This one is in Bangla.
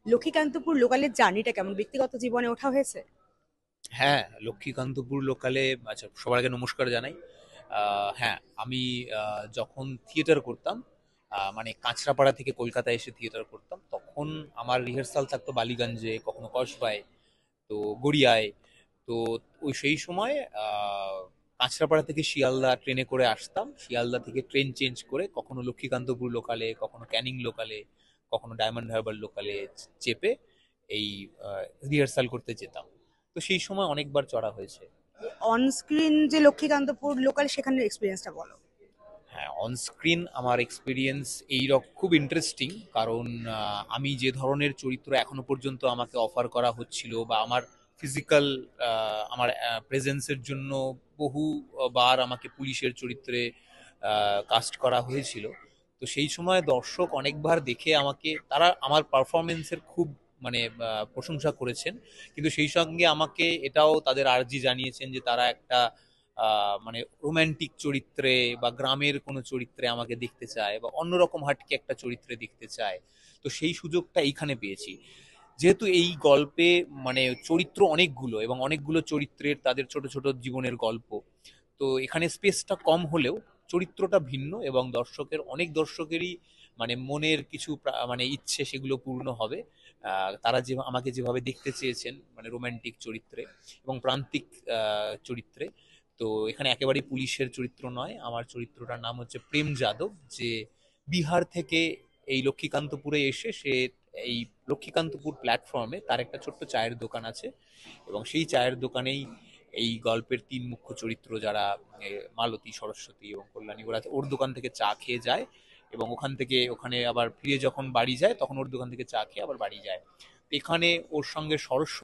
লক্ষ্মীকান্তপুর লোকালের জার্নিটা কেমন, ব্যক্তিগত জীবনে ওঠা হয়েছে? হ্যাঁ, লক্ষ্মীকান্তপুর লোকালে। আচ্ছা, সবার আগে নমস্কার জানাই। হ্যাঁ, আমি যখন থিয়েটার করতাম, মানে কাঁচরাপাড়া থেকে কলকাতায় এসে থিয়েটার করতাম, তখন আমার রিহার্সাল থাকতো বালিগঞ্জে, কখনো কসবায়, তো গড়িয়ায়। তো ওই সেই সময় কাঁচরাপাড়া থেকে শিয়ালদা ট্রেনে করে আসতাম, শিয়ালদা থেকে ট্রেন চেঞ্জ করে কখনো লক্ষ্মীকান্তপুর লোকালে, কখনো ক্যানিং লোকালে, কখনো ডায়মন্ড হারবার লোকালে চেপে এই রিহার্সাল করতে যেতাম। তো সেই সময় অনেকবার চড়া হয়েছে। অন স্ক্রিন যে লক্ষ্মীকান্তপুর লোকাল, সেখানের এক্সপিরিয়েন্সটা বলো। হ্যাঁ, অন স্ক্রিন আমার এক্সপিরিয়েন্স এই খুব ইন্টারেস্টিং, কারণ আমি যে ধরনের চরিত্র এখনো পর্যন্ত আমাকে অফার করা হচ্ছিল, বা আমার ফিজিক্যাল, আমার প্রেজেন্সের জন্য বহু বার আমাকে পুলিশের চরিত্রে কাস্ট করা হয়েছিল। তো সেই সময় দর্শক অনেকবার দেখে আমাকে, তারা আমার পারফরমেন্সের খুব মানে প্রশংসা করেছেন, কিন্তু সেই সঙ্গে আমাকে এটাও তাদের আর্জি জানিয়েছেন যে তারা একটা মানে রোমান্টিক চরিত্রে বা গ্রামের কোনো চরিত্রে আমাকে দেখতে চায়, বা অন্যরকম হাটকে একটা চরিত্রে দেখতে চায়। তো সেই সুযোগটা এইখানে পেয়েছি। যেহেতু এই গল্পে মানে চরিত্র অনেকগুলো, এবং অনেকগুলো চরিত্রের তাদের ছোট ছোট জীবনের গল্প, তো এখানে স্পেসটা কম হলেও চরিত্রটা ভিন্ন, এবং অনেক দর্শকেরই মানে মনের কিছু মানে ইচ্ছে সেগুলো পূর্ণ হবে। তারা যে আমাকে যেভাবে দেখতে চেয়েছেন, মানে রোমান্টিক চরিত্রে এবং প্রান্তিক চরিত্রে। তো এখানে একেবারেই পুলিশের চরিত্র নয়, আমার চরিত্রটার নাম হচ্ছে প্রেম যাদব, যে বিহার থেকে এই লক্ষ্মীকান্তপুরে এসে সে এই লক্ষ্মীকান্তপুর প্ল্যাটফর্মে তার একটা ছোট্ট চায়ের দোকান আছে, এবং সেই চায়ের দোকানেই এই গল্পের তিন মুখ্য চরিত্র যারা, মালতী, সরস্বতী এবং কল্যাণী, ওর দোকান থেকে চা খেয়ে যায়, এবং ওখান থেকে ওখানে আবার ফিরে যখন বাড়ি যায় তখন ওর দোকান থেকে চা খেয়ে আবার বাড়ি যায়। তো এখানে ওর সঙ্গে সরস্বতী